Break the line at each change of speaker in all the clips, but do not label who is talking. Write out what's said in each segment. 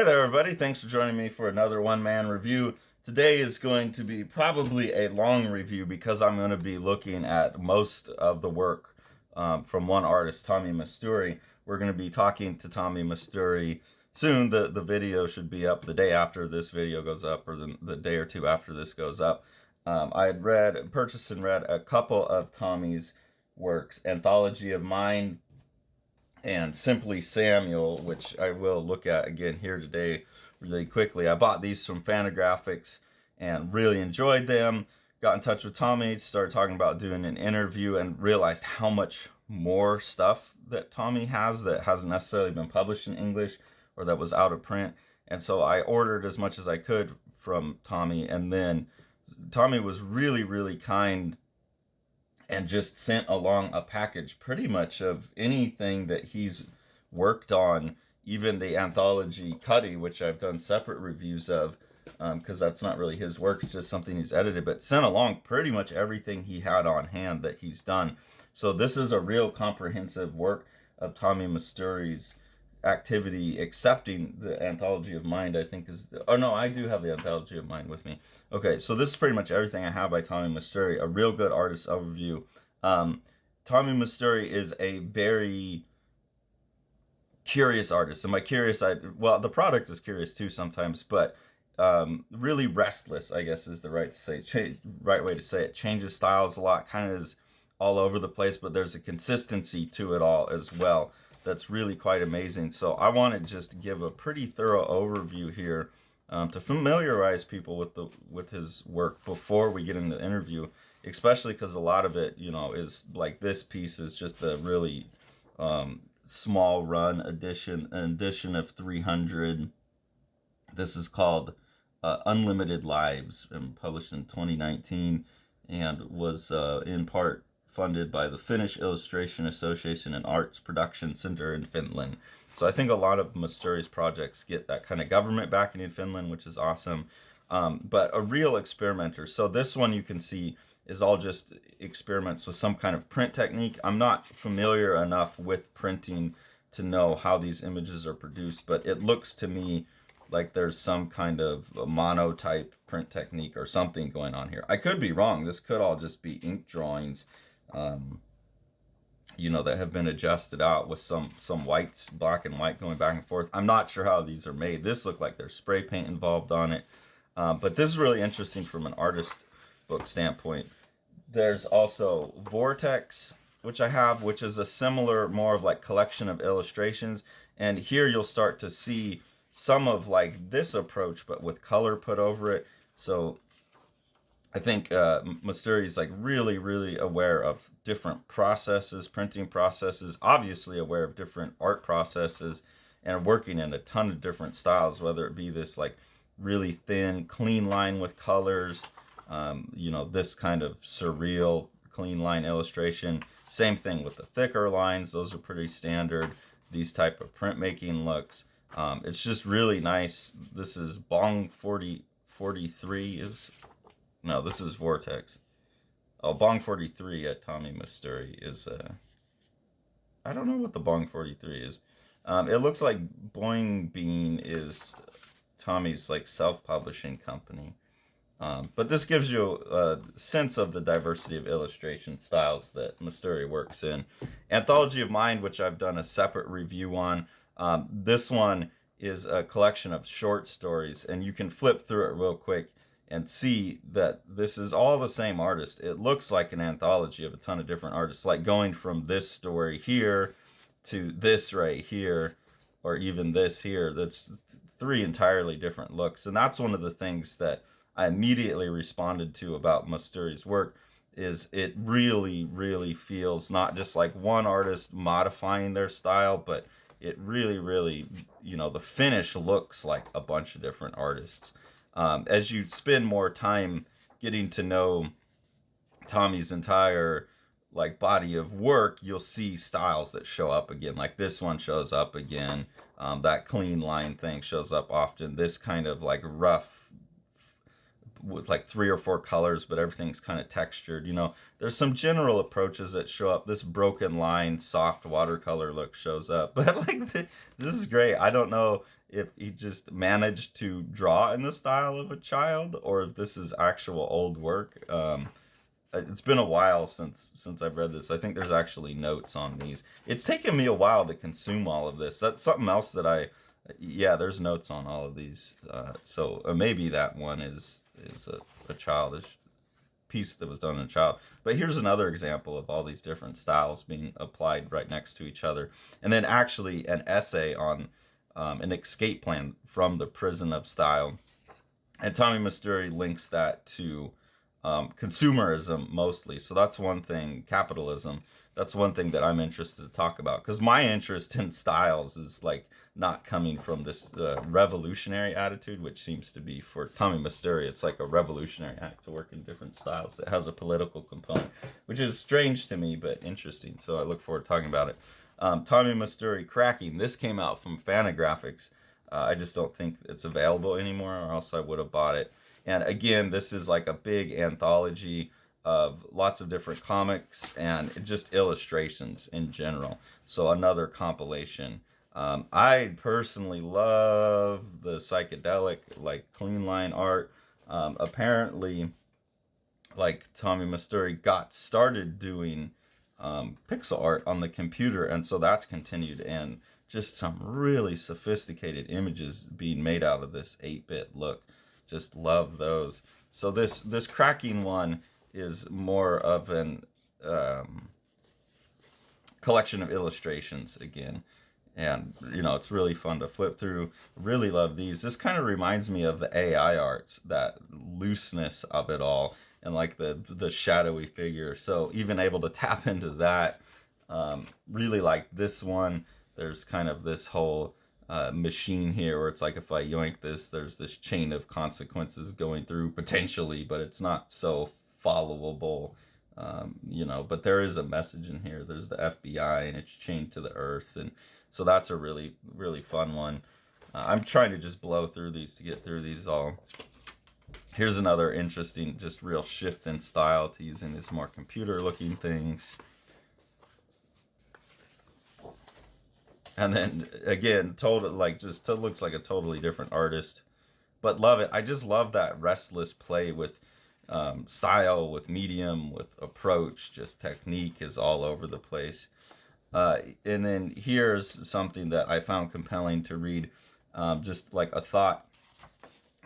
Hey there, everybody. Thanks for joining me for another one-man review. Today is going to be probably a long review because I'm going to be looking at most of the work from one artist, Tommi Musturi. We're going to be talking to Tommi Musturi soon. The video should be up the day after this video goes up, or the day or two after this goes up. I had purchased and read a couple of Tommi's works, Anthology of Mind and Simply Samuel, which I will look at again here today really quickly. I bought these from Fantagraphics and really enjoyed them. Got in touch with Tommi, started talking about doing an interview, and realized how much more stuff that Tommi has that hasn't necessarily been published in English or that was out of print. And so I ordered as much as I could from Tommi, and then Tommi was really, really kind and just sent along a package pretty much of anything that he's worked on, even the anthology Cuddy, which I've done separate reviews of, because that's not really his work, it's just something he's edited, but sent along pretty much everything he had on hand that he's done. So this is a real comprehensive work of Tommi Musturi's activity, excepting the Anthology of Mind, I think is oh no, I do have the Anthology of Mind with me. Okay, so this is pretty much everything I have by Tommi Musturi. A real good artist overview. Tommi Musturi is a very curious artist, and by curious, well, the product is curious too sometimes, but really restless, I guess, is the right way to say it. Changes styles a lot, kind of is all over the place, but there's a consistency to it all as well that's really quite amazing. So I want to just give a pretty thorough overview here to familiarize people with his work before we get into the interview, especially because a lot of it, is like this piece is just a really small run edition, an edition of 300. This is called Unlimited Lives, and published in 2019, and was in part funded by the Finnish Illustration Association and Arts Production Center in Finland. So I think a lot of Musturi's projects get that kind of government backing in Finland, which is awesome. But a real experimenter. So this one you can see is all just experiments with some kind of print technique. I'm not familiar enough with printing to know how these images are produced, but it looks to me like there's some kind of a monotype print technique or something going on here. I could be wrong. This could all just be ink drawings, that have been adjusted out with some whites, black and white, going back and forth. I'm not sure how these are made. This looked like there's spray paint involved on it, but this is really interesting from an artist book standpoint. There's also Vortex, which I have, which is a similar, more of like collection of illustrations, and here you'll start to see some of like this approach, but with color put over it. So I think Musturi is like really, really aware of different processes, printing processes, obviously aware of different art processes, and working in a ton of different styles, whether it be this like really thin, clean line with colors, this kind of surreal, clean line illustration. Same thing with the thicker lines. Those are pretty standard. These type of printmaking looks. It's just really nice. This is Bong 43 is... No, this is Vortex. Oh, Bong 43 at Tommi Musturi is, I don't know what the Bong 43 is. It looks like Boing Bean is Tommy's, like, self-publishing company. But this gives you a sense of the diversity of illustration styles that Musturi works in. Anthology of Mind, which I've done a separate review on. This one is a collection of short stories, and you can flip through it real quick and see that this is all the same artist. It looks like an anthology of a ton of different artists, like going from this story here to this right here, or even this here. That's three entirely different looks. And that's one of the things that I immediately responded to about Musturi's work, is it really, really feels not just like one artist modifying their style, but it really, really, the finish looks like a bunch of different artists. As you spend more time getting to know Tommy's entire like body of work, you'll see styles that show up again. Like this one shows up again. That clean line thing shows up often. This kind of like rough with like 3 or 4 colors, but everything's kind of textured. You know, there's some general approaches that show up. This broken line, soft watercolor look shows up, but like this is great. I don't know if he just managed to draw in the style of a child or if this is actual old work. It's been a while since I've read this. I think there's actually notes on these. It's taken me a while to consume all of this. That's something else that yeah, there's notes on all of these. So maybe that one is a childish piece that was done in a child. But here's another example of all these different styles being applied right next to each other. And then actually an essay on an escape plan from the prison of style. And Tommi Musturi links that to consumerism mostly. So that's one thing, capitalism. That's one thing that I'm interested to talk about, because my interest in styles is like not coming from this revolutionary attitude, which seems to be for Tommi Musturi. It's like a revolutionary act to work in different styles. It has a political component, which is strange to me, but interesting. So I look forward to talking about it. Tommi Musturi, Cracking. This came out from Fantagraphics. I just don't think it's available anymore, or else I would have bought it. And again, this is like a big anthology of lots of different comics and just illustrations in general. So another compilation. I personally love the psychedelic, like clean line art. Apparently, like Tommi Musturi got started doing pixel art on the computer, and so that's continued, and just some really sophisticated images being made out of this 8-bit look. Just love those. So this Cracking one is more of an collection of illustrations again, and you know, it's really fun to flip through. Really love these. This kind of reminds me of the AI arts, that looseness of it all, and like the shadowy figure. So even able to tap into that. Really like this one. There's kind of this whole machine here where it's like, if I yoink this, there's this chain of consequences going through potentially, but it's not so followable, you know, but there is a message in here. There's the FBI and it's chained to the earth, and so that's a really fun one. I'm trying to just blow through these to get through these all. Here's another interesting, just real shift in style to using these more computer looking things. And then again, looks like a totally different artist, but love it. I just love that restless play with style, with medium, with approach. Just technique is all over the place. And then here's something that I found compelling to read, just like a thought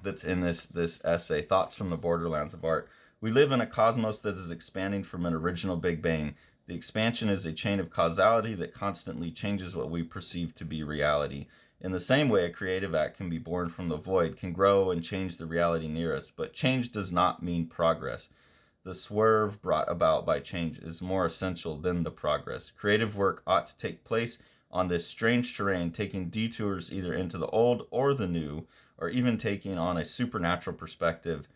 that's in this essay, Thoughts from the Borderlands of Art. We live in a cosmos that is expanding from an original Big Bang. The expansion is a chain of causality that constantly changes what we perceive to be reality. In the same way, a creative act can be born from the void, can grow and change the reality near us, but change does not mean progress. The swerve brought about by change is more essential than the progress. Creative work ought to take place on this strange terrain, taking detours either into the old or the new, or even taking on a supernatural perspective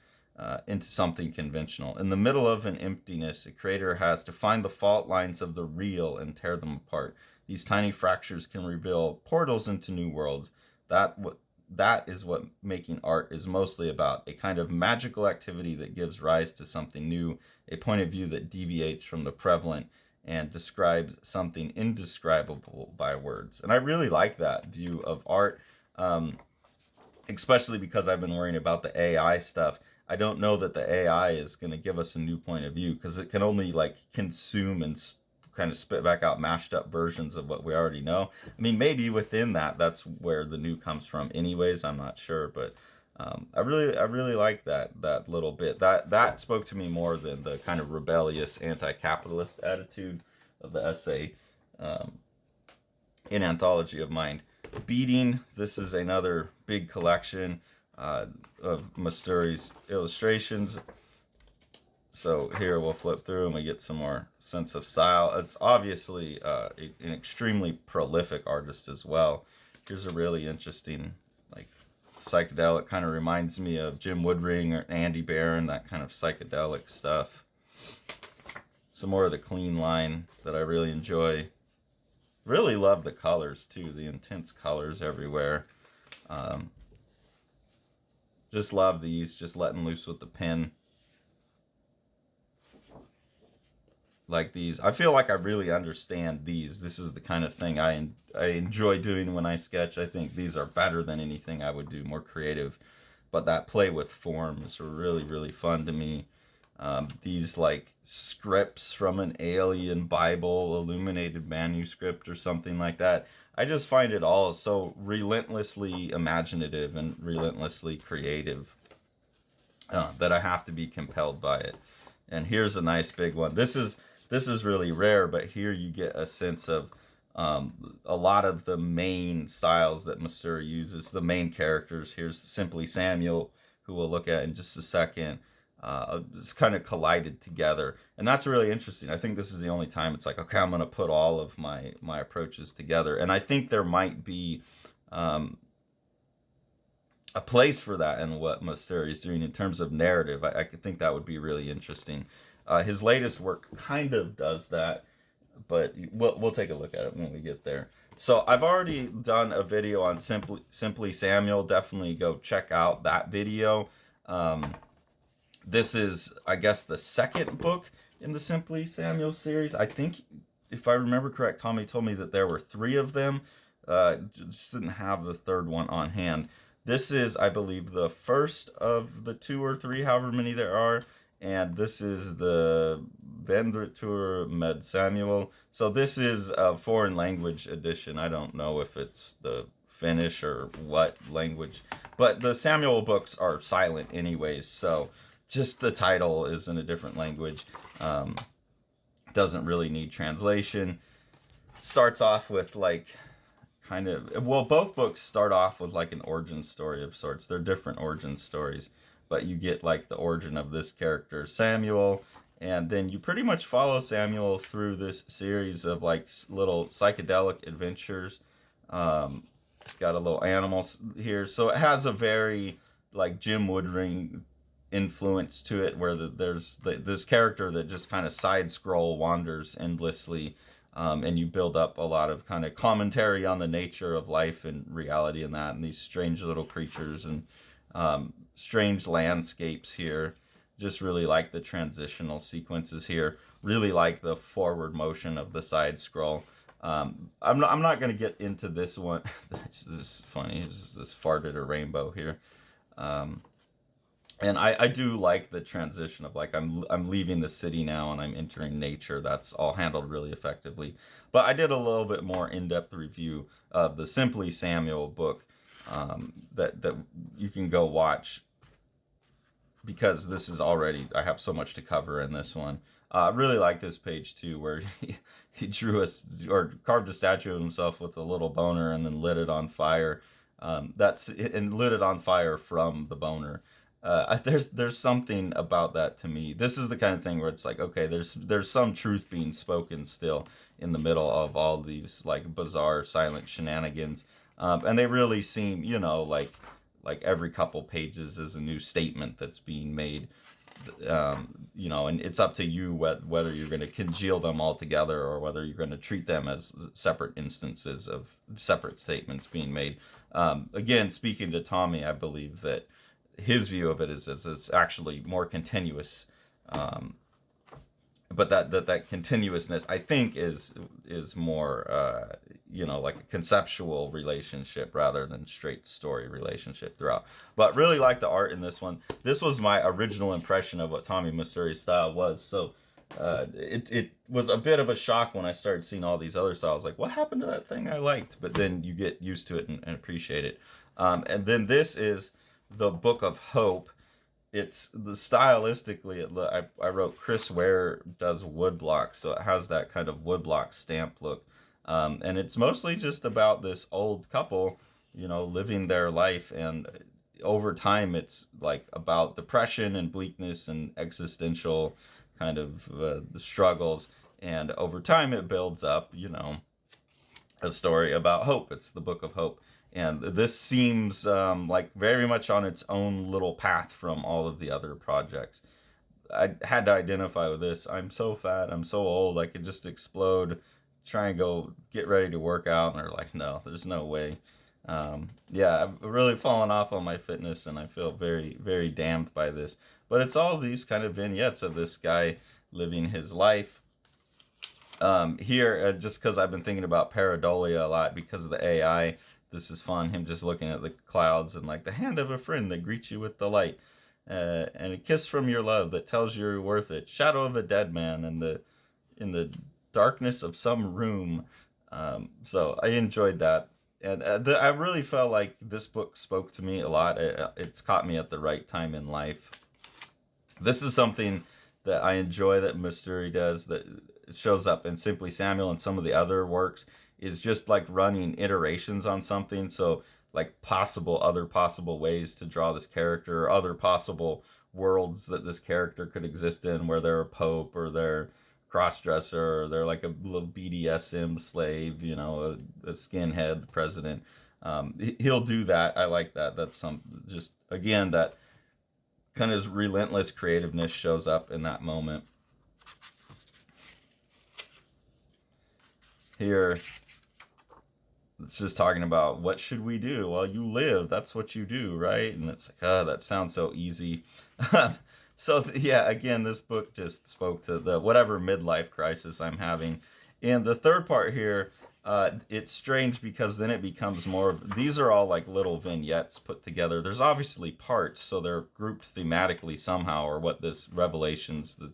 into something conventional. In the middle of an emptiness, a creator has to find the fault lines of the real and tear them apart. These tiny fractures can reveal portals into new worlds. That is what making art is mostly about, a kind of magical activity that gives rise to something new, a point of view that deviates from the prevalent and describes something indescribable by words. And I really like that view of art, especially because I've been worrying about the AI stuff. I don't know that the AI is going to give us a new point of view, because it can only like consume and kind of spit back out mashed up versions of what we already know. I mean, maybe within that's where the new comes from anyways. I'm not sure, but I really like that little bit. That spoke to me more than the kind of rebellious anti-capitalist attitude of the essay in Anthology of Mind. Beating, this is another big collection of Musturi's illustrations. So here we'll flip through and we get some more sense of style. It's obviously an extremely prolific artist as well. Here's a really interesting, like, psychedelic, kind of reminds me of Jim Woodring or Andy Barron, that kind of psychedelic stuff. Some more of the clean line that I really enjoy. Really love the colors too, the intense colors everywhere. Just love these, just letting loose with the pen. Like these. I feel like I really understand these. This is the kind of thing I enjoy doing when I sketch. I think these are better than anything I would do, more creative. But that play with form is really, really fun to me. These like scripts from an alien Bible, illuminated manuscript or something like that. I just find it all so relentlessly imaginative and relentlessly creative that I have to be compelled by it. And here's a nice big one. This is really rare, but here you get a sense of a lot of the main styles that Musturi uses, the main characters. Here's simply Samuel, who we'll look at in just a second. It's kind of collided together, and that's really interesting. I think this is the only time it's like, okay, I'm going to put all of my approaches together, and I think there might be a place for that in what Musturi is doing in terms of narrative. I could think that would be really interesting. His latest work kind of does that, but we'll take a look at it when we get there. So I've already done a video on Simply Samuel. Definitely go check out that video. This is, I guess, the second book in the Simply Samuel series. I think, if I remember correct, Tommy told me that there were 3 of them. Just didn't have the third one on hand. This is, I believe, the first of the 2 or 3, however many there are. And this is the Vendratur Med Samuel. So this is a foreign language edition. I don't know if it's the Finnish or what language. But the Samuel books are silent anyways, so just the title is in a different language. Doesn't really need translation. Starts off with like both books start off with like an origin story of sorts. They're different origin stories, but you get like the origin of this character Samuel, and then you pretty much follow Samuel through this series of like little psychedelic adventures. It's got a little animal here, so it has a very like Jim Woodring influence to it, where there's this character that just kind of side scroll wanders endlessly. And you build up a lot of kind of commentary on the nature of life and reality and that, and these strange little creatures and strange landscapes here. Just really like the transitional sequences here. Really like the forward motion of the side scroll. I'm not going to get into this one. This is funny. It's just this farted a rainbow here. And I do like the transition of like I'm leaving the city now and I'm entering nature. That's all handled really effectively. But I did a little bit more in-depth review of the Simply Samuel book that you can go watch, because this is already, I have so much to cover in this one. I really like this page too, where he drew or carved a statue of himself with a little boner and then lit it on fire. And lit it on fire from the boner. There's something about that to me. This is the kind of thing where it's like, okay, there's some truth being spoken still in the middle of all these like bizarre silent shenanigans, and they really seem, like every couple pages is a new statement that's being made, and it's up to you whether you're going to congeal them all together or whether you're going to treat them as separate instances of separate statements being made. Again, speaking to Tommy, I believe that his view of it is it's actually more continuous, but that continuousness, I think, is more like a conceptual relationship rather than straight story relationship throughout. But really like the art in this one. This was my original impression of what Tommi Musturi's style was, so it was a bit of a shock when I started seeing all these other styles. Like, what happened to that thing I liked? But then you get used to it and appreciate it. And then this is the Book of Hope. It's stylistically, I wrote Chris Ware does woodblock, so it has that kind of woodblock stamp look, and it's mostly just about this old couple, living their life, and over time it's like about depression and bleakness and existential kind of the struggles, and over time it builds up, a story about hope. It's the Book of Hope. And this seems like very much on its own little path from all of the other projects. I had to identify with this. I'm so fat, I'm so old, I could just explode, try and go get ready to work out. And they're like, no, there's no way. Yeah, I've really fallen off on my fitness, and I feel very, very damned by this. But it's all these kind of vignettes of this guy living his life. Here, just because I've been thinking about pareidolia a lot because of the AI, this is fun. Him just looking at the clouds and like the hand of a friend that greets you with the light, and a kiss from your love that tells you you're worth it. Shadow of a dead man in the darkness of some room. So I enjoyed that, and I really felt like this book spoke to me a lot. It's caught me at the right time in life. This is something that I enjoy that Musturi does that shows up in Simply Samuel and some of the other works is just like running iterations on something. So like other possible ways to draw this character, or other possible worlds that this character could exist in, where they're a pope or they're cross-dresser or they're like a little BDSM slave, a skinhead president. He'll do that. I like that. That's some just again that kind of relentless creativeness shows up in that moment. Here, it's just talking about what should we do? Well, you live. That's what you do, right? And it's like, oh, that sounds so easy. So yeah, again, this book just spoke to the whatever midlife crisis I'm having. And the third part here, it's strange because then it becomes more of these are all like little vignettes put together. There's obviously parts, so they're grouped thematically somehow, or what this revelations, the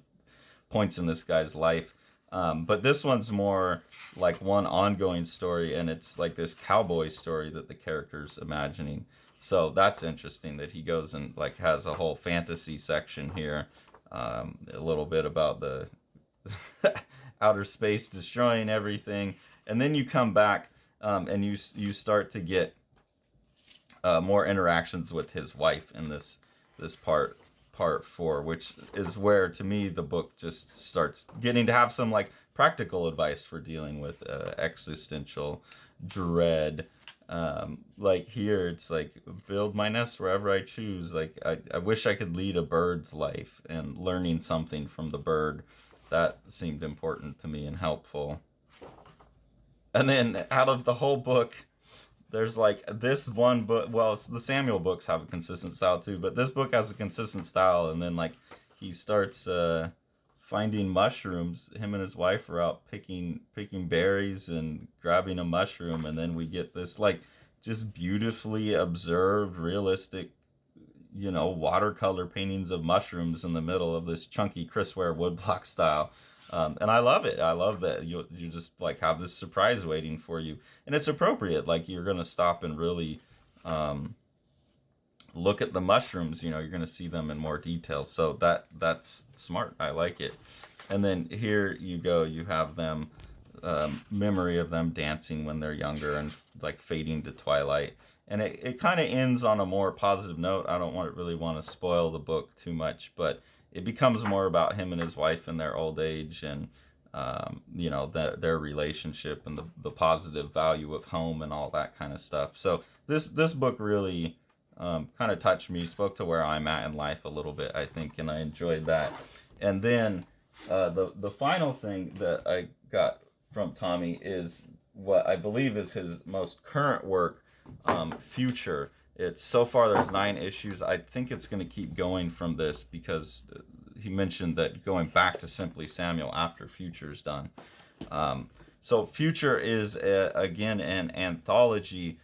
points in this guy's life. But this one's more like one ongoing story, and it's like this cowboy story that the character's imagining. So that's interesting that he goes and like has a whole fantasy section here, a little bit about the outer space destroying everything, and then you come back and you start to get more interactions with his wife in this part 4, which is where to me the book just starts getting to have some like practical advice for dealing with existential dread. Like here it's like build my nest wherever I choose. Like I wish I could lead a bird's life, and learning something from the bird, that seemed important to me and helpful. And then out of the whole book, there's like this one book. Well, the Samuel books have a consistent style too, but this book has a consistent style. And then like he starts finding mushrooms. Him and his wife are out picking berries and grabbing a mushroom, and then we get this like just beautifully observed, realistic, watercolor paintings of mushrooms in the middle of this chunky Chrisware woodblock style. And I love it. I love that you just like have this surprise waiting for you, and it's appropriate. Like you're gonna stop and really look at the mushrooms. You're gonna see them in more detail. So that's smart. I like it. And then here you go. You have them memory of them dancing when they're younger and like fading to twilight. And it kind of ends on a more positive note. I don't really want to spoil the book too much, but it becomes more about him and his wife in their old age, and their relationship, and the positive value of home and all that kind of stuff. So this book really kind of touched me, spoke to where I'm at in life a little bit, I think, and I enjoyed that. And then the final thing that I got from Tommi is what I believe is his most current work, Future. It's so far there's 9 issues. I think it's going to keep going from this because he mentioned that going back to Simply Samuel after Future's done. So Future is again an anthology.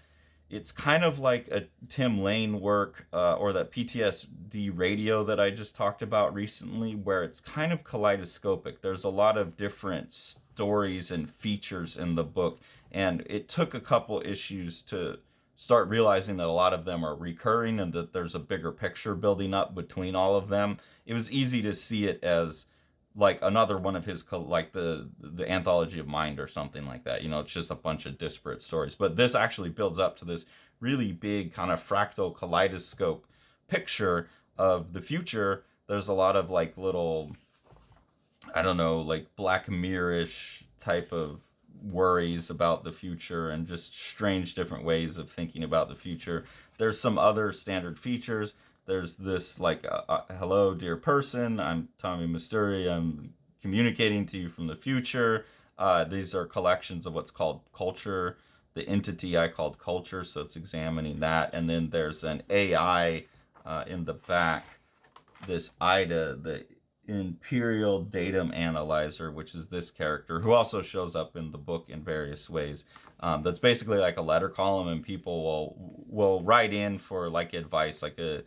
It's kind of like a Tim Lane work or that PTSD radio that I just talked about recently, where it's kind of kaleidoscopic. There's a lot of different stories and features in the book, and it took a couple issues to start realizing that a lot of them are recurring and that there's a bigger picture building up between all of them. It was easy to see it as like another one of his, like the Anthology of Mind or something like that. It's just a bunch of disparate stories. But this actually builds up to this really big kind of fractal kaleidoscope picture of the future. There's a lot of like little, I don't know, like Black Mirror-ish type of worries about the future and just strange different ways of thinking about the future. There's some other standard features. There's this like, hello, dear person, I'm Tommi Musturi, I'm communicating to you from the future. These are collections of what's called culture the entity I called culture, so it's examining that. And then there's an AI in the back, this IDA, the Imperial Datum Analyzer, which is this character who also shows up in the book in various ways. That's basically like a letter column, and people will write in for like advice, like a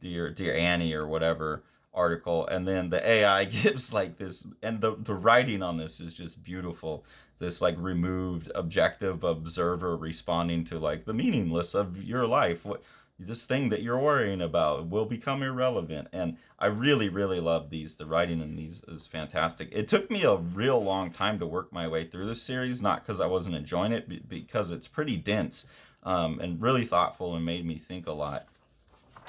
dear Annie or whatever article, and then the AI gives like this, and the writing on this is just beautiful. This like removed objective observer responding to like the meaningless of your life. What this thing that you're worrying about will become irrelevant. And I really, really love these. The writing in these is fantastic. It took me a real long time to work my way through this series, not because I wasn't enjoying it, because it's pretty dense and really thoughtful and made me think a lot.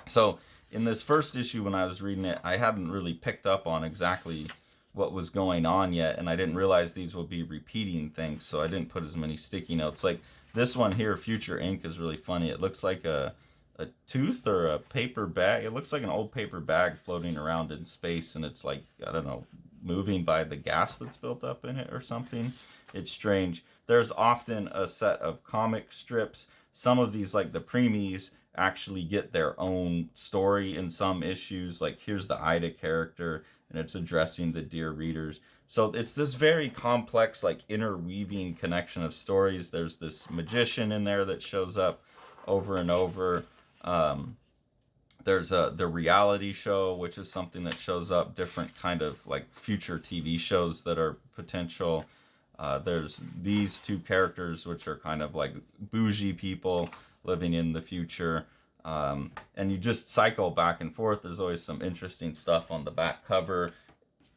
So in this first issue, when I was reading it, I hadn't really picked up on exactly what was going on yet, and I didn't realize these would be repeating things, so I didn't put as many sticky notes. Like this one here, Future Ink, is really funny. It looks like a tooth or a paper bag. It looks like an old paper bag floating around in space, and it's like, I don't know, moving by the gas that's built up in it or something. It's strange. There's often a set of comic strips. Some of these, like the preemies, actually get their own story in some issues. Like here's the Ida character, and it's addressing the dear readers. So it's this very complex, like interweaving connection of stories. There's this magician in there that shows up over and over. There's the reality show, which is something that shows up, different kind of like future TV shows that are potential. There's these two characters, which are kind of like bougie people living in the future. And you just cycle back and forth. There's always some interesting stuff on the back cover.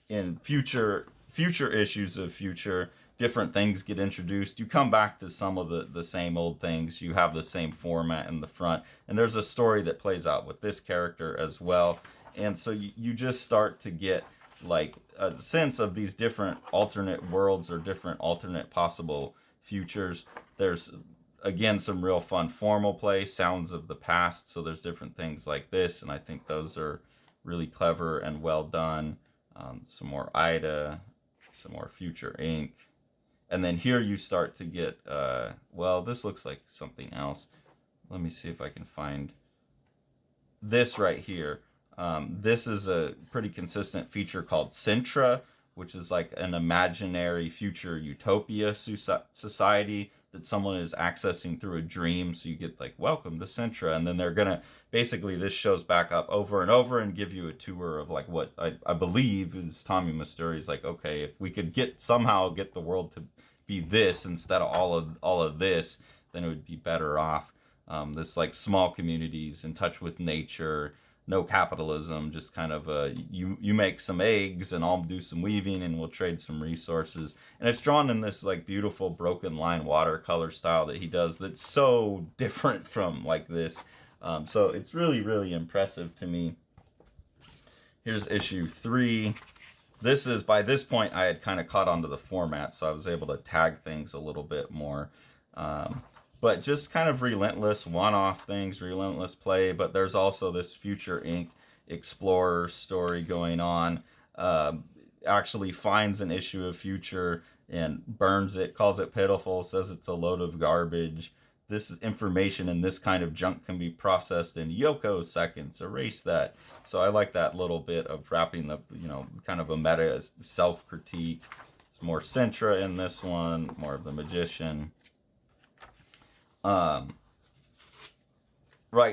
In future issues of Future, different things get introduced. You come back to some of the same old things. You have the same format in the front, and there's a story that plays out with this character as well. And so you just start to get like a sense of these different alternate worlds or different alternate possible futures. There's again some real fun formal play, sounds of the past. So there's different things like this, and I think those are really clever and well done. Some more Ida, some more Future Ink. And then here you start to get, well, this looks like something else. Let me see if I can find this right here. This is a pretty consistent feature called Sintra, which is like an imaginary future utopia society that someone is accessing through a dream. So you get like, welcome to Sintra. And then they're going to, basically this shows back up over and over and give you a tour of like what I believe is Tommi Musturi's like, okay, if we could somehow get the world to be this instead of all of this, then it would be better off. This like small communities in touch with nature, no capitalism, just kind of you make some eggs and I'll do some weaving and we'll trade some resources. And it's drawn in this like beautiful broken line watercolor style that he does that's so different from like this. So it's really, really impressive to me. Here's issue 3. This is, by this point, I had kind of caught onto the format, so I was able to tag things a little bit more. But just kind of relentless one-off things, relentless play. But there's also this Future Ink explorer story going on. Actually finds an issue of Future and burns it, calls it pitiful, says it's a load of garbage. This information and this kind of junk can be processed in Yoko seconds. Erase that. So I like that little bit of wrapping the, kind of a meta self-critique. It's more Sintra in this one, more of the magician. Right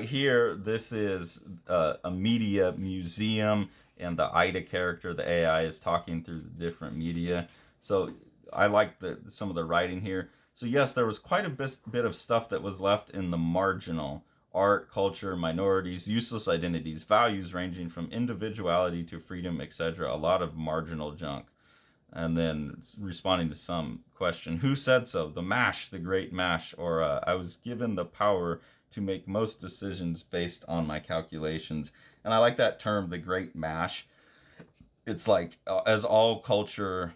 here, this is a media museum, and the Ida character, the AI, is talking through the different media. So I like some of the writing here. So yes, there was quite a bit of stuff that was left in the marginal. Art, culture, minorities, useless identities, values ranging from individuality to freedom, etc. A lot of marginal junk. And then responding to some question, who said so? The MASH, the great MASH, or I was given the power to make most decisions based on my calculations. And I like that term, the great MASH. It's like as all culture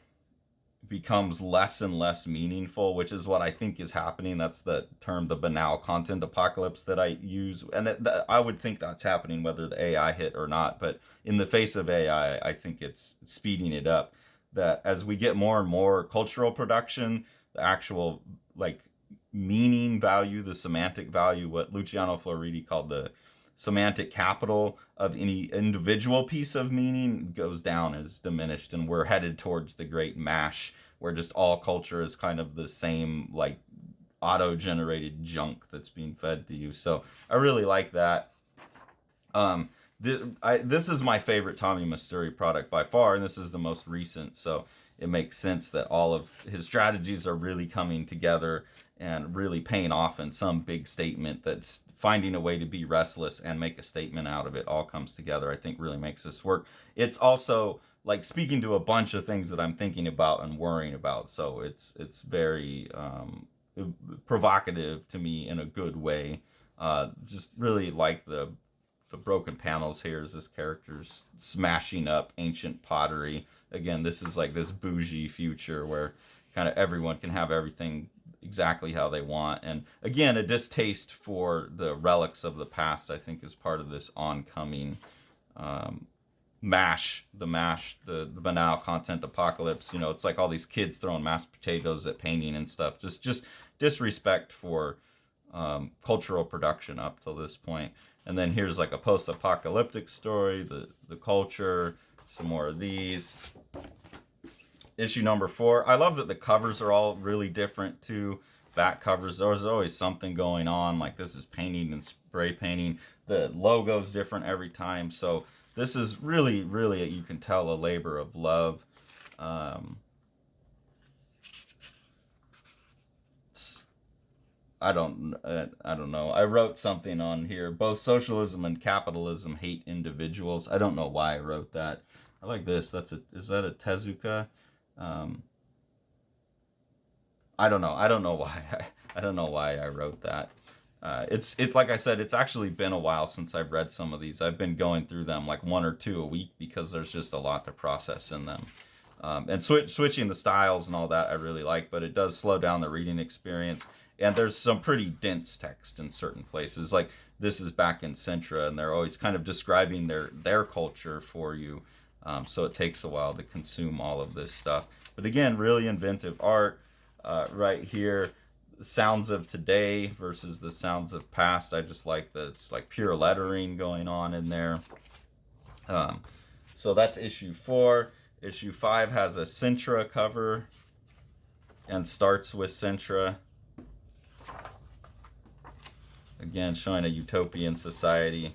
becomes less and less meaningful, which is what I think is happening. That's the term, the banal content apocalypse that I use. And I would think that's happening whether the AI hit or not. But in the face of AI, I think it's speeding it up. That as we get more and more cultural production, the actual like meaning value, the semantic value, what Luciano Floridi called the semantic capital of any individual piece of meaning goes down, is diminished, and we're headed towards the great mash, where just all culture is kind of the same, like, auto-generated junk that's being fed to you. So I really like that. This is my favorite Tommi Musturi product by far, and this is the most recent, so it makes sense that all of his strategies are really coming together and really paying off in some big statement that's finding a way to be restless and make a statement out of it. All comes together, I think, really makes this work. It's also like speaking to a bunch of things that I'm thinking about and worrying about, so it's very provocative to me in a good way. Just really like the broken panels here as this character's smashing up ancient pottery. Again, this is like this bougie future where kind of everyone can have everything exactly how they want. And again, a distaste for the relics of the past, I think, is part of this oncoming the banal content apocalypse. You know, it's like all these kids throwing mashed potatoes at painting and stuff. Just disrespect for cultural production up till this point. And then here's like a post-apocalyptic story, the culture, some more of these. Issue number 4. I love that the covers are all really different too. Back covers, there's always something going on. Like this is painting and spray painting. The logo's different every time. So this is really, really, you can tell, a labor of love. I don't know. I wrote something on here. Both socialism and capitalism hate individuals. I don't know why I wrote that. I like this. Is that a Tezuka? I don't know. I don't know why. I don't know why I wrote that. It's like I said, it's actually been a while since I've read some of these. I've been going through them like 1 or 2 a week because there's just a lot to process in them. And switching the styles and all that I really like, but it does slow down the reading experience. And there's some pretty dense text in certain places. Like this is back in Sintra, and they're always kind of describing their culture for you. So it takes a while to consume all of this stuff. But again, really inventive art right here. The sounds of today versus the sounds of past. I just like that it's like pure lettering going on in there. So that's issue 4. Issue 5 has a Sintra cover and starts with Sintra. Again, showing a utopian society.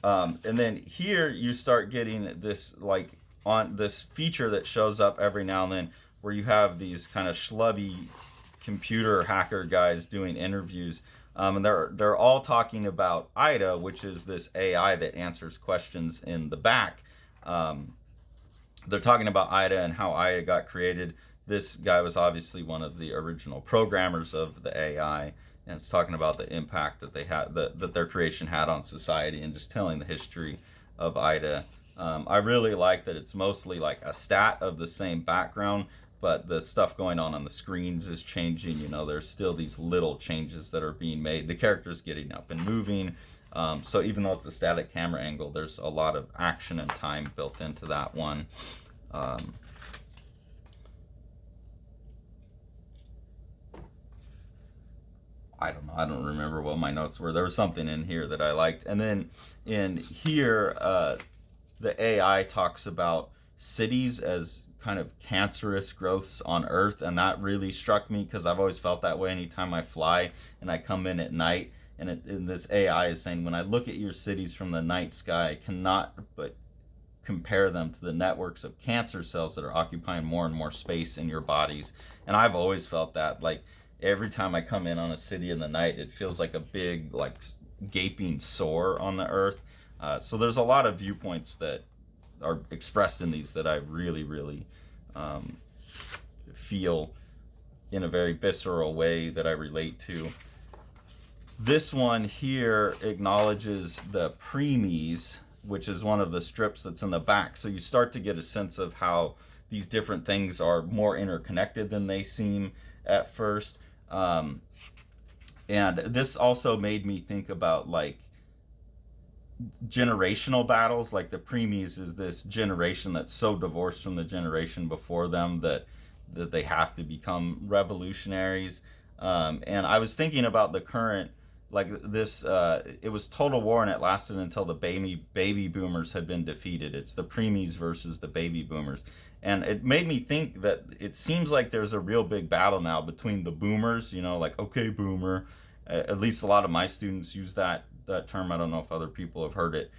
And then here you start getting this like on this feature that shows up every now and then, where you have these kind of schlubby computer hacker guys doing interviews, and they're all talking about Ida, which is this AI that answers questions in the back. They're talking about Ida and how Ida got created. This guy was obviously one of the original programmers of the AI, and it's talking about the impact that they had, that their creation had on society, and just telling the history of Ida. I really like that it's mostly like a stat of the same background, but the stuff going on the screens is changing. You know, there's still these little changes that are being made. The character's getting up and moving. So even though it's a static camera angle, there's a lot of action and time built into that one. I don't know. I don't remember what my notes were. There was something in here that I liked. And then in here, the AI talks about cities as kind of cancerous growths on Earth, and that really struck me because I've always felt that way anytime I fly and I come in at night. And this AI is saying, when I look at your cities from the night sky, I cannot but compare them to the networks of cancer cells that are occupying more and more space in your bodies. And I've always felt that, like, every time I come in on a city in the night, it feels like a big, like, gaping sore on the Earth. So there's a lot of viewpoints that are expressed in these that I really, really feel in a very visceral way that I relate to. This one here acknowledges the preemies, which is one of the strips that's in the back. So you start to get a sense of how these different things are more interconnected than they seem at first. And this also made me think about, like, generational battles. Like the preemies is this generation that's so divorced from the generation before them that that they have to become revolutionaries. And I was thinking about the current, like this, it was total war and it lasted until the baby boomers had been defeated. It's the preemies versus the baby boomers. And it made me think that it seems like there's a real big battle now between the boomers, like, okay, boomer. At least a lot of my students use that term. I don't know if other people have heard it.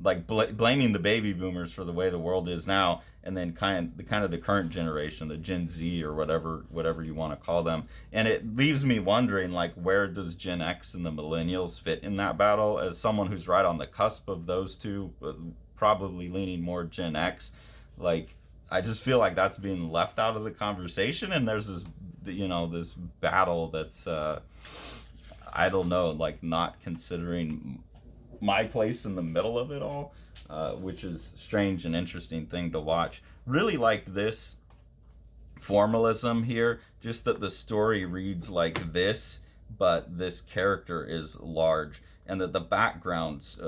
Like blaming the baby boomers for the way the world is now, and then kind of the current generation, the Gen Z or whatever you want to call them. And it leaves me wondering, like, where does Gen X and the millennials fit in that battle? As someone who's right on the cusp of those two, probably leaning more Gen X, like, I just feel like that's being left out of the conversation, and there's this battle that's I don't know, like, not considering my place in the middle of it all, which is strange and interesting thing to watch. Really liked this formalism here, just that the story reads like this, but this character is large, and that the backgrounds,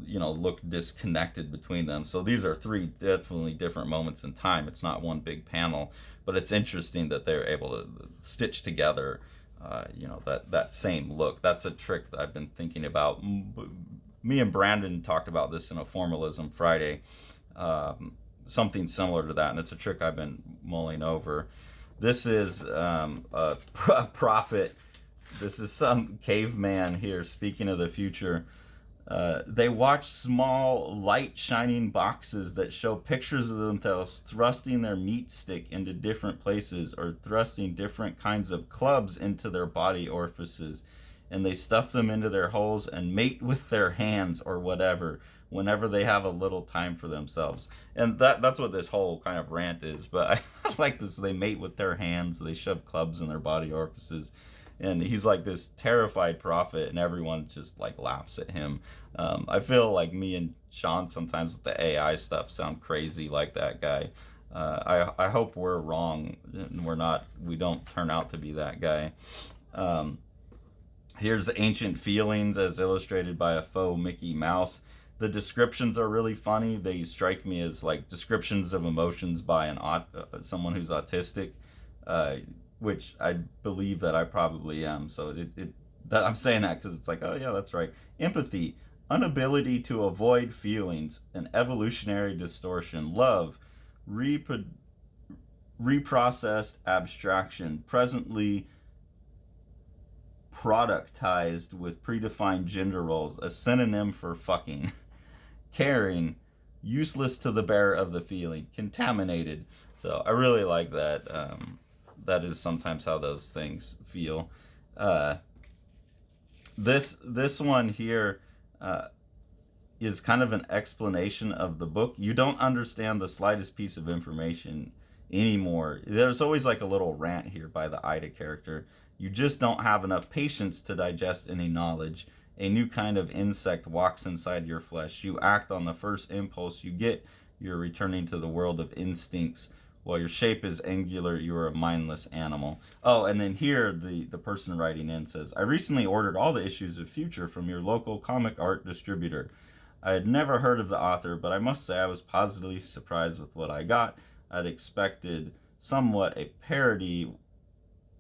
look disconnected between them. So these are three definitely different moments in time. It's not one big panel, but it's interesting that they're able to stitch together that same look. That's a trick that I've been thinking about. Me and Brandon talked about this in a Formalism Friday, something similar to that, and it's a trick I've been mulling over. This is a prophet. This is some caveman here speaking of the future. They watch small, light-shining boxes that show pictures of themselves thrusting their meat stick into different places or thrusting different kinds of clubs into their body orifices. And they stuff them into their holes and mate with their hands or whatever whenever they have a little time for themselves. And that's what this whole kind of rant is. But I like this. They mate with their hands. They shove clubs in their body orifices. And he's like this terrified prophet, and everyone just like laughs at him. I feel like me and Sean sometimes with the AI stuff sound crazy like that guy. I hope we're wrong and we don't turn out to be that guy. Here's Ancient Feelings as illustrated by a faux Mickey Mouse. The descriptions are really funny. They strike me as like descriptions of emotions by someone who's autistic. Which I believe that I probably am. So I'm saying that because it's like, oh yeah, that's right. Empathy, inability to avoid feelings, an evolutionary distortion. Love, reprocessed abstraction, presently productized with predefined gender roles, a synonym for fucking. Caring, useless to the bearer of the feeling, contaminated. So I really like that. That is sometimes how those things feel. This one here is kind of an explanation of the book. You don't understand the slightest piece of information anymore. There's always like a little rant here by the Ida character. You just don't have enough patience to digest any knowledge. A new kind of insect walks inside your flesh. You act on the first impulse you get. You're returning to the world of instincts. While your shape is angular, you are a mindless animal. Oh, and then here the person writing in says, I recently ordered all the issues of Future from your local comic art distributor. I had never heard of the author, but I must say I was positively surprised with what I got. I'd expected somewhat a parody,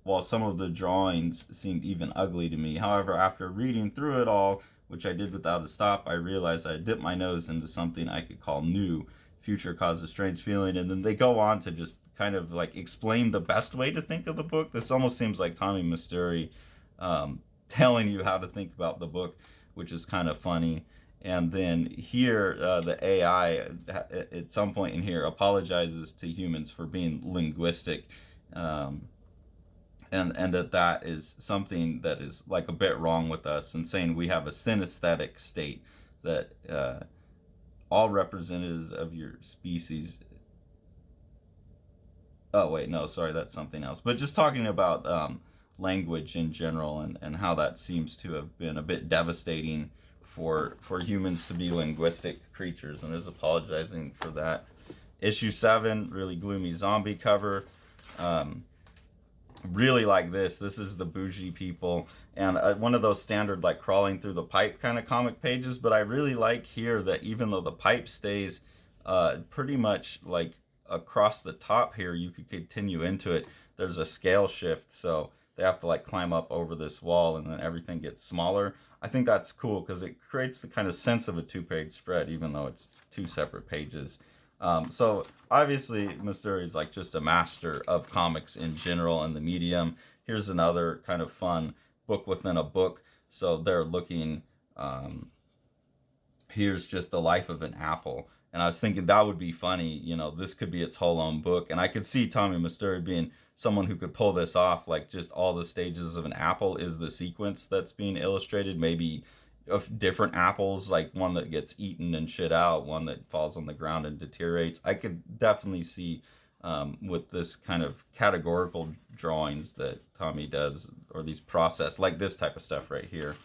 while some of the drawings seemed even ugly to me. However, after reading through it all, which I did without a stop, I realized I had dipped my nose into something I could call new. Future causes a strange feeling, and then they go on to just kind of like explain the best way to think of the book. This almost seems like Tommi Musturi telling you how to think about the book, which is kind of funny. And then here, the AI at some point in here apologizes to humans for being linguistic, and that is something that is like a bit wrong with us, and saying we have a synesthetic state that all representatives of your species. Oh wait, no, sorry, that's something else. But just talking about language in general, and how that seems to have been a bit devastating for humans to be linguistic creatures, and is apologizing for that. Issue 7, really gloomy zombie cover. Really like this. This is the bougie people, and one of those standard like crawling through the pipe kind of comic pages. But I really like here that even though the pipe stays pretty much like across the top here, you could continue into it. There's a scale shift, so they have to like climb up over this wall, and then everything gets smaller. I think that's cool because it creates the kind of sense of a two-page spread, even though it's two separate pages. So obviously, Musturi is like just a master of comics in general and the medium. Here's another kind of fun book within a book. So they're looking. Here's just the life of an apple. And I was thinking that would be funny. This could be its whole own book. And I could see Tommi Musturi being someone who could pull this off. Like, just all the stages of an apple is the sequence that's being illustrated. Maybe of different apples, like one that gets eaten and shit out, one that falls on the ground and deteriorates. I could definitely see with this kind of categorical drawings that Tommi does, or these process, like this type of stuff right here,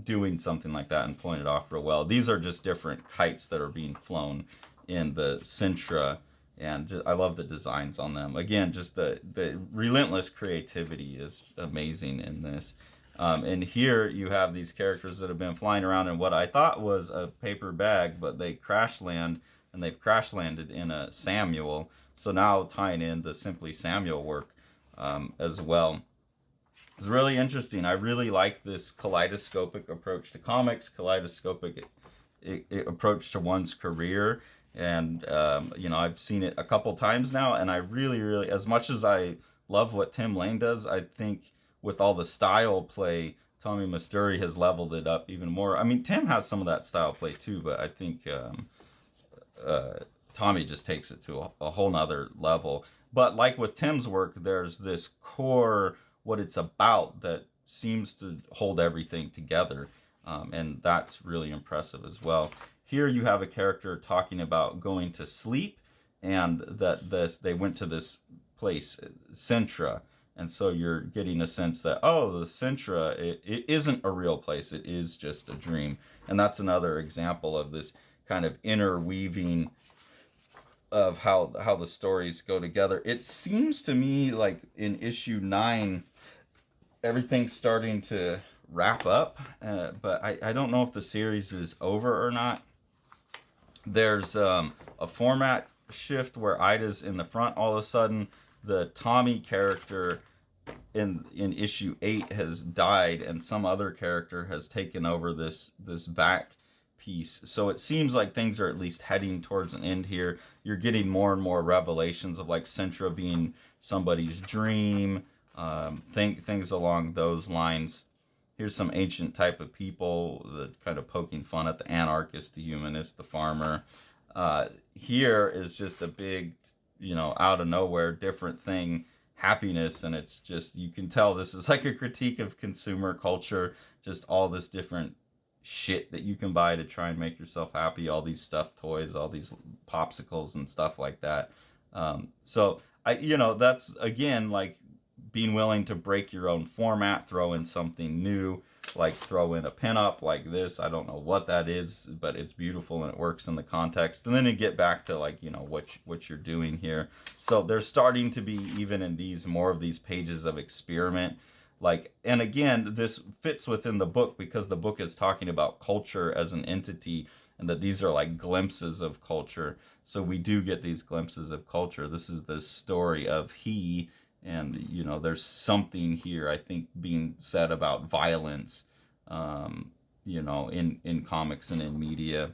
doing something like that and pulling it off real well. These are just different kites that are being flown in the Sintra, and I love the designs on them. Again, just the relentless creativity is amazing in this. And here you have these characters that have been flying around in what I thought was a paper bag, but they crash land, and they've crash landed in a Samuel. So now tying in the Simply Samuel work as well. It's really interesting. I really like this kaleidoscopic approach to comics, kaleidoscopic approach to one's career. And, I've seen it a couple times now, and I really, really, as much as I love what Tim Lane does, I think with all the style play, Tommi Musturi has leveled it up even more. I mean, Tim has some of that style play too, but I think Tommi just takes it to a whole nother level. But like with Tim's work, there's this core, what it's about, that seems to hold everything together. And that's really impressive as well. Here you have a character talking about going to sleep, and that they went to this place, Sintra. And so you're getting a sense that, oh, the Sintra, it isn't a real place. It is just a dream. And that's another example of this kind of interweaving of how the stories go together. It seems to me like in issue 9, everything's starting to wrap up. But I don't know if the series is over or not. There's a format shift where Ida's in the front all of a sudden. The Tommi character in issue 8 has died, and some other character has taken over this back piece. So it seems like things are at least heading towards an end here. You're getting more and more revelations of like Sintra being somebody's dream, things along those lines. Here's some ancient type of people that kind of poking fun at the anarchist, the humanist, the farmer. Here is just a big, out of nowhere, different thing, happiness. And it's just, you can tell this is like a critique of consumer culture, just all this different shit that you can buy to try and make yourself happy, all these stuffed toys, all these popsicles and stuff like that. So that's again like being willing to break your own format, throw in something new, like throw in a pinup like this. I don't know what that is, but it's beautiful and it works in the context. And then you get back to like, what you're doing here. So there's starting to be, even in these, more of these pages of experiment. Like, and again, this fits within the book because the book is talking about culture as an entity, and that these are like glimpses of culture. So we do get these glimpses of culture. This is the story of he. And, there's something here, I think, being said about violence, in comics and in media.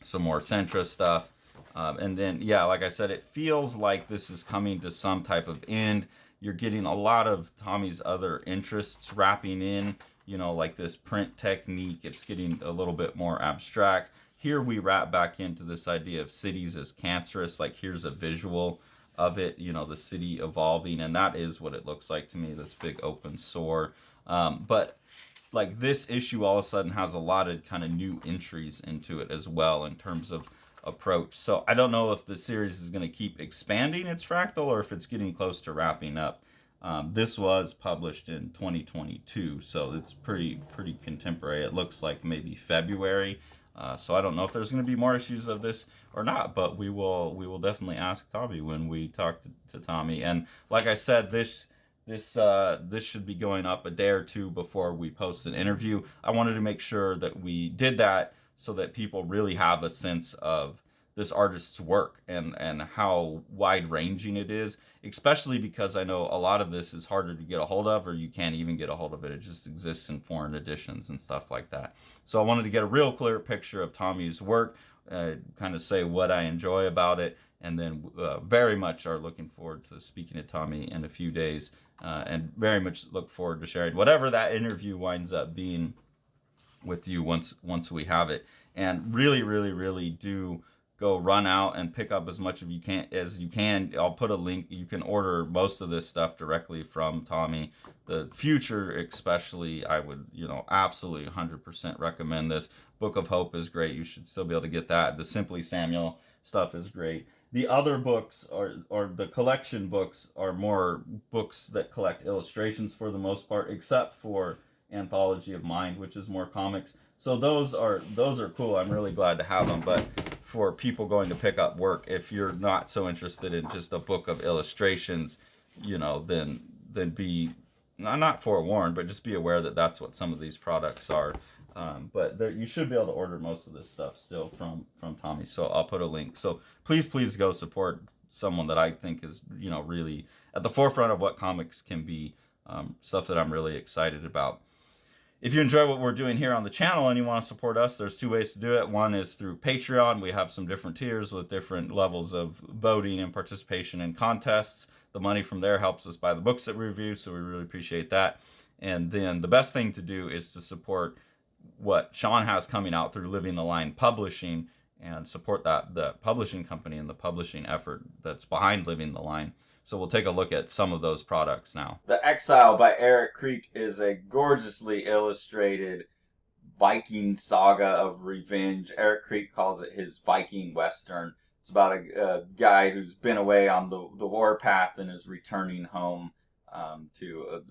Some more Sintra stuff. And then, yeah, like I said, it feels like this is coming to some type of end. You're getting a lot of Tommi's other interests wrapping in, like this print technique. It's getting a little bit more abstract. Here we wrap back into this idea of cities as cancerous. Like, here's a visual of it, the city evolving, and that is what it looks like to me, this big open sore. But like this issue all of a sudden has a lot of kind of new entries into it as well in terms of approach. So I don't know if the series is going to keep expanding its fractal or if it's getting close to wrapping up. This was published in 2022, so it's pretty contemporary. It looks like maybe February. So I don't know if there's going to be more issues of this or not, but we will definitely ask Tommi when we talk to Tommi. And like I said, this should be going up a day or two before we post an interview. I wanted to make sure that we did that so that people really have a sense of this artist's work and how wide-ranging it is, especially because I know a lot of this is harder to get a hold of, or you can't even get a hold of it. It just exists in foreign editions and stuff like that. So I wanted to get a real clear picture of Tommi's work, kind of say what I enjoy about it, and then very much are looking forward to speaking to Tommi in a few days, and very much look forward to sharing whatever that interview winds up being with you once we have it. And really do go run out and pick up as much of as you can. I'll put a link. You can order most of this stuff directly from Tommi. The future especially, I would, absolutely 100% recommend this. Book of Hope is great. You should still be able to get that. The Simply Samuel stuff is great. The other books or the collection books are more books that collect illustrations for the most part, except for Anthology of Mind, which is more comics. So those are cool. I'm really glad to have them. But for people going to pick up work, if you're not so interested in just a book of illustrations, then be not forewarned, but just be aware that that's what some of these products are. But you should be able to order most of this stuff still from Tommi. So I'll put a link. So please go support someone that I think is really at the forefront of what comics can be. Stuff that I'm really excited about. If you enjoy what we're doing here on the channel and you want to support us, there's two ways to do it. One is through Patreon. We have some different tiers with different levels of voting and participation in contests. The money from there helps us buy the books that we review, so we really appreciate that. And then the best thing to do is to support what Sean has coming out through Living the Line Publishing, and support the publishing company and the publishing effort that's behind Living the Line. So we'll take a look at some of those products now. The Exile by Eric Creek is a gorgeously illustrated Viking saga of revenge. Eric Creek calls it his Viking Western. It's about a guy who's been away on the warpath and is returning home to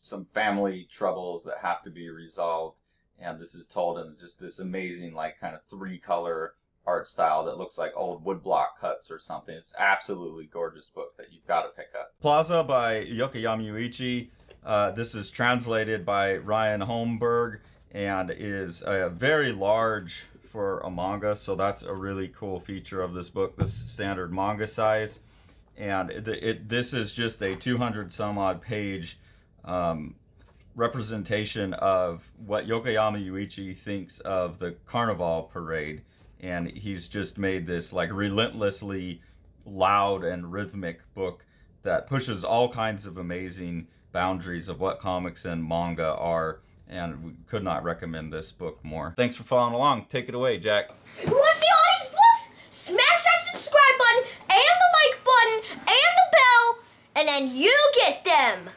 some family troubles that have to be resolved. And this is told in just this amazing, kind of 3-color art style that looks like old woodblock cuts or something. It's absolutely gorgeous book that you've got to pick up. Plaza by Yokoyama Yuichi. This is translated by Ryan Holmberg and is very large for a manga, so that's a really cool feature of this book, this standard manga size. And this is just a 200 some odd page representation of what Yokoyama Yuichi thinks of the Carnival Parade. And he's just made this relentlessly loud and rhythmic book that pushes all kinds of amazing boundaries of what comics and manga are. And we could not recommend this book more. Thanks for following along. Take it away, Jack.
You want to see all these books? Smash that subscribe button and the like button and the bell, and then you get them.